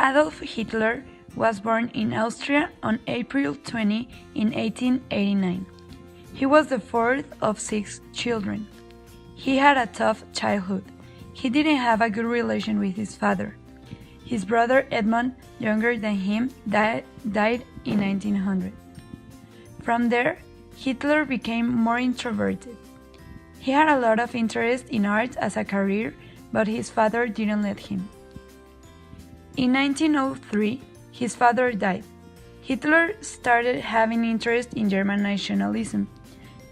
Adolf Hitler was born in Austria on April 20 in 1889. He was the fourth of 6 children. He had a tough childhood. He didn't have a good relation with his father. His brother Edmund, younger than him, died in 1900. From there, Hitler became more introverted. He had a lot of interest in art as a career, but his father didn't let him. In 1903, his father died. Hitler started having interest in German nationalism.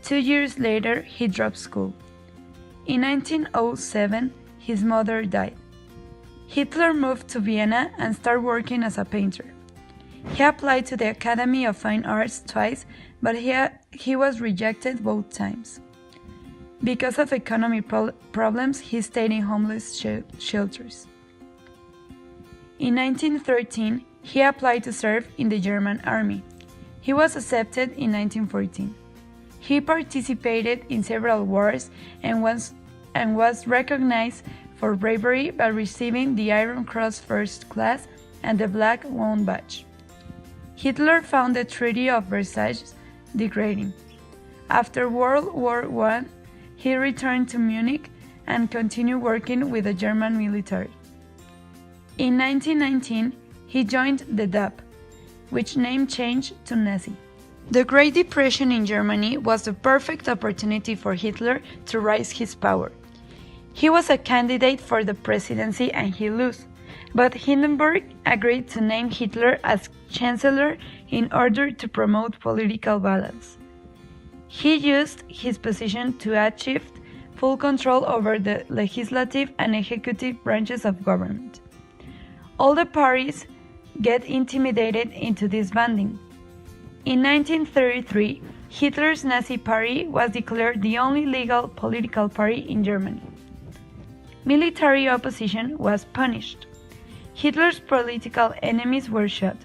2 years later, he dropped school. In 1907, his mother died. Hitler moved to Vienna and started working as a painter. He applied to the Academy of Fine Arts twice, but he was rejected both times. Because of economic problems, he stayed in homeless shelters. In 1913, he applied to serve in the German army. He was accepted in 1914. He participated in several wars and was recognized for bravery by receiving the Iron Cross First Class and the Black Wound Badge. Hitler found the Treaty of Versailles degrading. After World War I, he returned to Munich and continued working with the German military. In 1919, he joined the DAP, which name changed to Nazi. The Great Depression in Germany was the perfect opportunity for Hitler to rise his power. He was a candidate for the presidency and he lost, but Hindenburg agreed to name Hitler as Chancellor in order to promote political balance. He used his position to achieve full control over the legislative and executive branches of government. All the parties get intimidated into disbanding. In 1933, Hitler's Nazi Party was declared the only legal political party in Germany. Military opposition was punished. Hitler's political enemies were shot.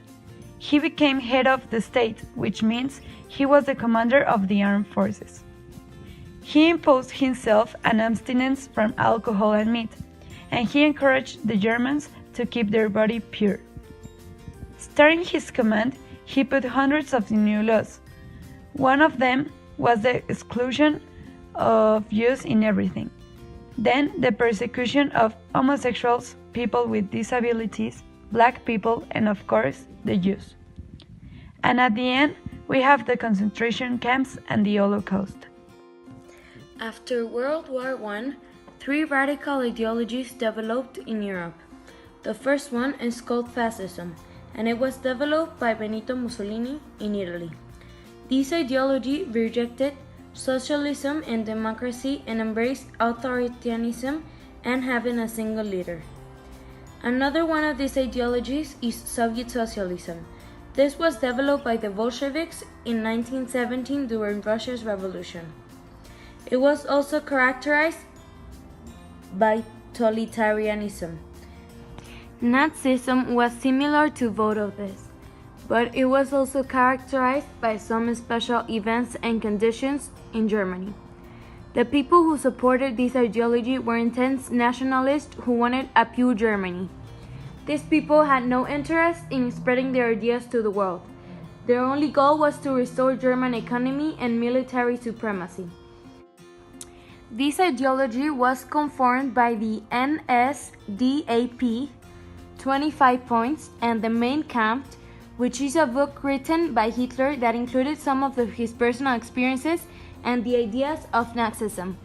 He became head of the state, which means he was the commander of the armed forces. He imposed himself an abstinence from alcohol and meat, and he encouraged the Germans to keep their body pure. Starting his command, he put hundreds of new laws. One of them was the exclusion of Jews in everything. Then the persecution of homosexuals, people with disabilities, black people, and of course, the Jews. And at the end, we have the concentration camps and the Holocaust. After World War I, 3 radical ideologies developed in Europe. The first one is called fascism, and it was developed by Benito Mussolini in Italy. This ideology rejected socialism and democracy and embraced authoritarianism and having a single leader. Another one of these ideologies is Soviet socialism. This was developed by the Bolsheviks in 1917 during Russia's revolution. It was also characterized by totalitarianism. Nazism was similar to both of these, but it was also characterized by some special events and conditions in Germany. The people who supported this ideology were intense nationalists who wanted a pure Germany. These people had no interest in spreading their ideas to the world. Their only goal was to restore German economy and military supremacy. This ideology was confirmed by the NSDAP 25 Points and the Mein Kampf, which is a book written by Hitler that included some of his personal experiences and the ideas of Nazism.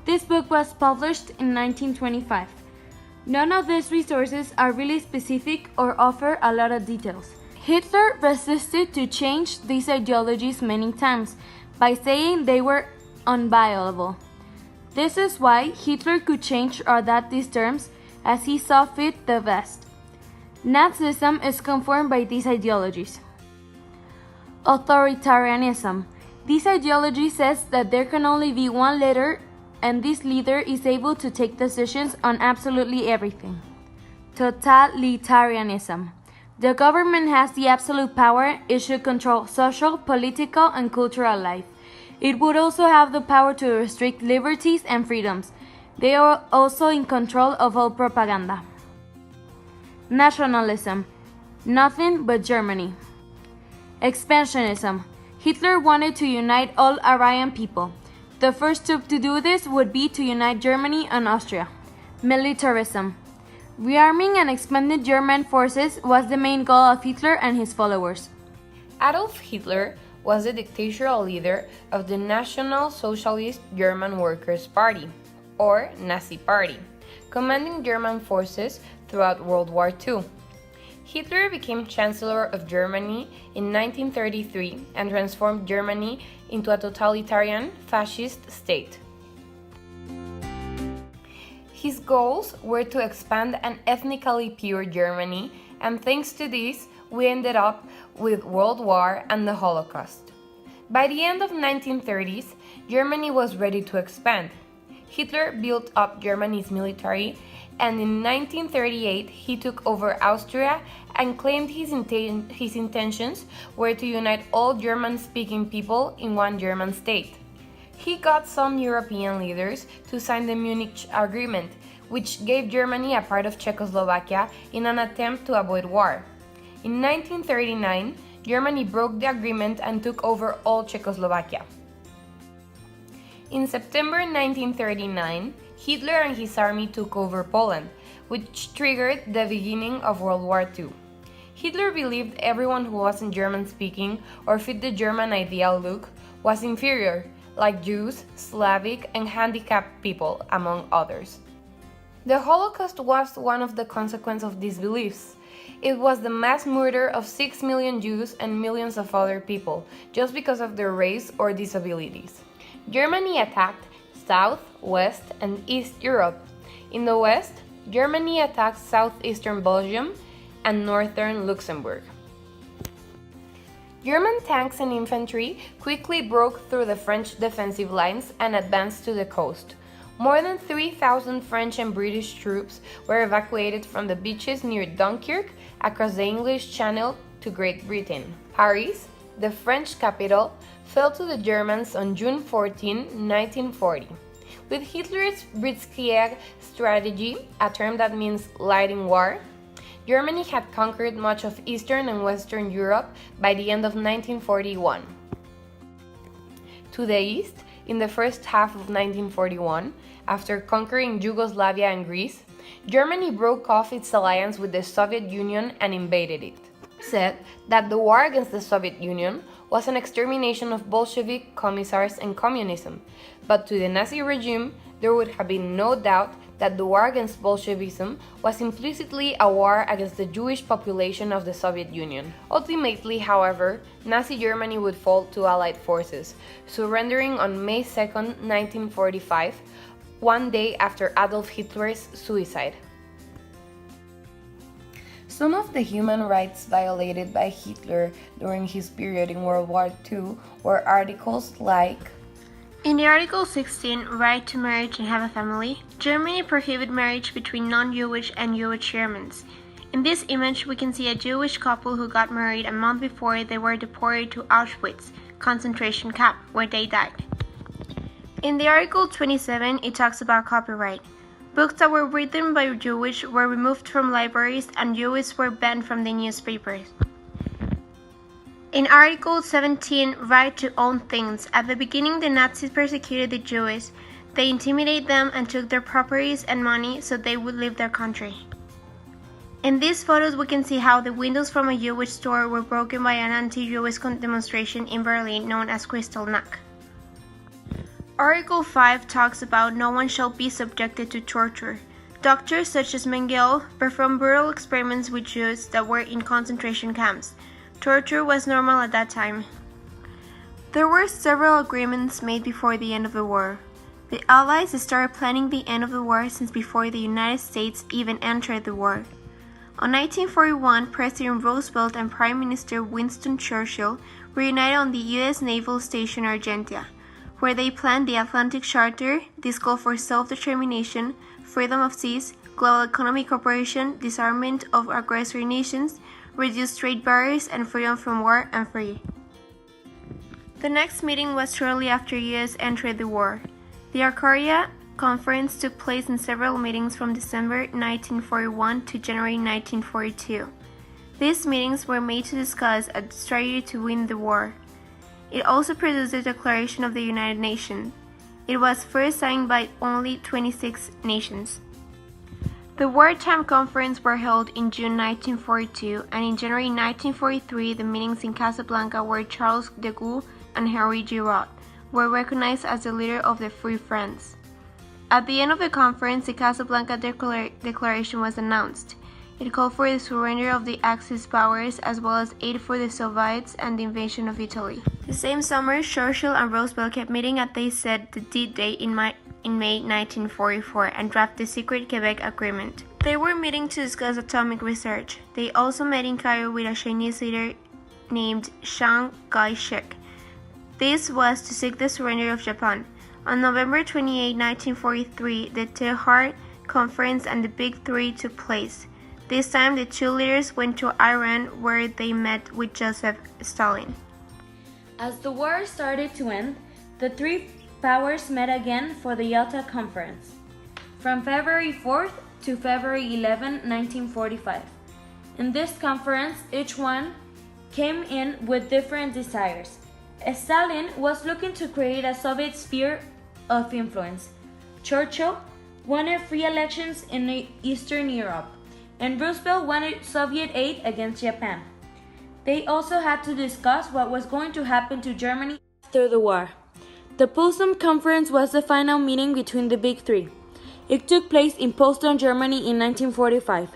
This book was published in 1925. None of these resources are really specific or offer a lot of details. Hitler resisted to change these ideologies many times by saying they were unviolable. This is why Hitler could change or adapt these terms as he saw fit the best. Nazism is confirmed by these ideologies. Authoritarianism. This ideology says that there can only be one leader, and this leader is able to take decisions on absolutely everything. Totalitarianism. The government has the absolute power. It should control social, political, and cultural life. It would also have the power to restrict liberties and freedoms. They are also in control of all propaganda. Nationalism. Nothing but Germany. Expansionism. Hitler wanted to unite all Aryan people. The first step to do this would be to unite Germany and Austria. Militarism. Rearming and expanding German forces was the main goal of Hitler and his followers. Adolf Hitler was the dictatorial leader of the National Socialist German Workers' Party, or Nazi Party, commanding German forces throughout World War II. Hitler became Chancellor of Germany in 1933 and transformed Germany into a totalitarian fascist state. His goals were to expand an ethnically pure Germany, and thanks to this, we ended up with World War and the Holocaust. By the end of the 1930s, Germany was ready to expand. Hitler built up Germany's military, and in 1938 he took over Austria and claimed his intentions were to unite all German-speaking people in one German state. He got some European leaders to sign the Munich Agreement, which gave Germany a part of Czechoslovakia in an attempt to avoid war. In 1939, Germany broke the agreement and took over all Czechoslovakia. In September 1939, Hitler and his army took over Poland, which triggered the beginning of World War II. Hitler believed everyone who wasn't German-speaking or fit the German ideal look was inferior, like Jews, Slavic, and handicapped people, among others. The Holocaust was one of the consequences of these beliefs. It was the mass murder of 6 million Jews and millions of other people, just because of their race or disabilities. Germany attacked South, West, and East Europe. In the West, Germany attacked southeastern Belgium and northern Luxembourg. German tanks and infantry quickly broke through the French defensive lines and advanced to the coast. More than 3,000 French and British troops were evacuated from the beaches near Dunkirk across the English Channel to Great Britain. Paris, the French capital, fell to the Germans on June 14, 1940. With Hitler's Blitzkrieg strategy, a term that means lighting war, Germany had conquered much of Eastern and Western Europe by the end of 1941. To the east, in the first half of 1941, after conquering Yugoslavia and Greece, Germany broke off its alliance with the Soviet Union and invaded it. Said that the war against the Soviet Union was an extermination of Bolshevik commissars and communism, but to the Nazi regime, there would have been no doubt that the war against Bolshevism was implicitly a war against the Jewish population of the Soviet Union. Ultimately, however, Nazi Germany would fall to Allied forces, surrendering on May 2, 1945, one day after Adolf Hitler's suicide. Some of the human rights violated by Hitler during his period in World War II were articles like: in the Article 16, right to marriage and have a family, Germany prohibited marriage between non-Jewish and Jewish Germans. In this image, we can see a Jewish couple who got married a month before they were deported to Auschwitz concentration camp, where they died. In the Article 27, it talks about copyright. Books that were written by Jewish were removed from libraries and Jews were banned from the newspapers. In Article 17, right to own things, at the beginning the Nazis persecuted the Jews. They intimidated them and took their properties and money so they would leave their country. In these photos we can see how the windows from a Jewish store were broken by an anti-Jewish demonstration in Berlin known as Kristallnacht. Article 5 talks about no one shall be subjected to torture. Doctors such as Mengele performed brutal experiments with Jews that were in concentration camps. Torture was normal at that time. There were several agreements made before the end of the war. The Allies started planning the end of the war since before the United States even entered the war. On 1941, President Roosevelt and Prime Minister Winston Churchill reunited on the U.S. Naval Station Argentia, where they planned the Atlantic Charter. This called for self-determination, freedom of seas, global economic cooperation, disarmament of aggressor nations, reduced trade barriers, and freedom from war and free. The next meeting was shortly after U.S. entered the war. The Arcadia Conference took place in several meetings from December 1941 to January 1942. These meetings were made to discuss a strategy to win the war. It also produced the Declaration of the United Nations. It was first signed by only 26 nations. The wartime conferences were held in June 1942, and in January 1943 the meetings in Casablanca, where Charles de Gaulle and Henry Giraud were recognized as the leader of the Free France. At the end of the conference, the Casablanca Declaration was announced. It called for the surrender of the Axis powers as well as aid for the Soviets and the invasion of Italy. The same summer, Churchill and Roosevelt kept meeting at they said the D-Day in May 1944 and drafted the secret Quebec Agreement. They were meeting to discuss atomic research. They also met in Cairo with a Chinese leader named Chiang Kai-shek. This was to seek the surrender of Japan. On November 28, 1943, the Tehran Conference and the Big Three took place. This time, the two leaders went to Iran, where they met with Joseph Stalin. As the war started to end, the three powers met again for the Yalta Conference, from February 4th to February 11, 1945. In this conference, each one came in with different desires. Stalin was looking to create a Soviet sphere of influence. Churchill wanted free elections in Eastern Europe, and Roosevelt wanted Soviet aid against Japan. They also had to discuss what was going to happen to Germany after the war. The Potsdam Conference was the final meeting between the Big Three. It took place in Potsdam, Germany in 1945.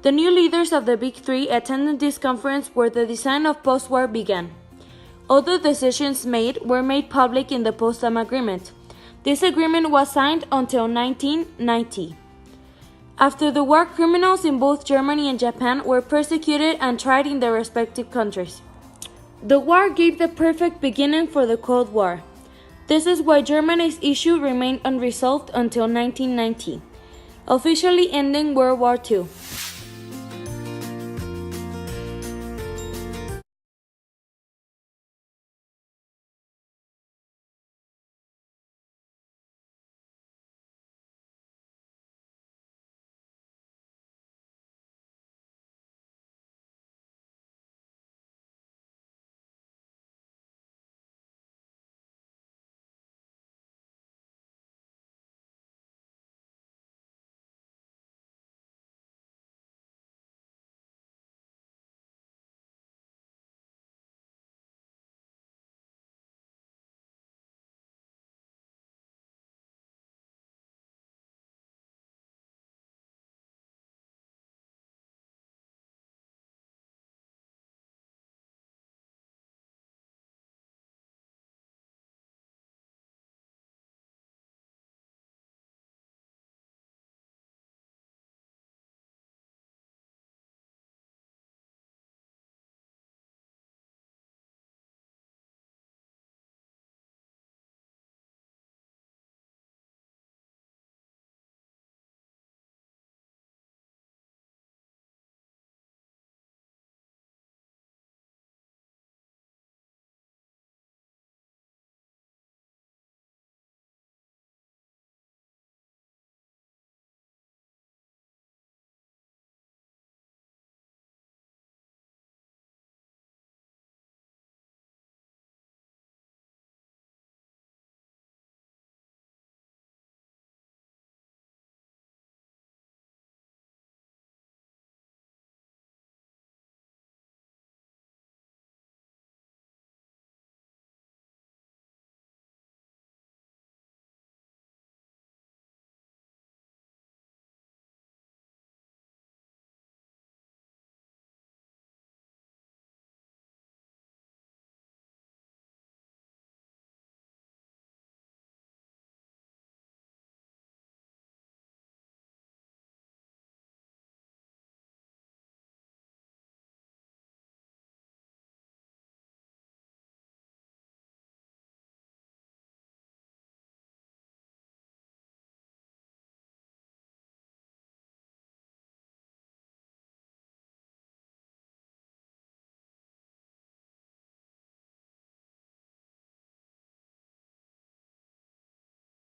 The new leaders of the Big Three attended this conference where the design of post-war began. Other decisions were made public in the Potsdam Agreement. This agreement was signed until 1990. After the war, criminals in both Germany and Japan were persecuted and tried in their respective countries. The war gave the perfect beginning for the Cold War. This is why Germany's issue remained unresolved until 1990, officially ending World War II.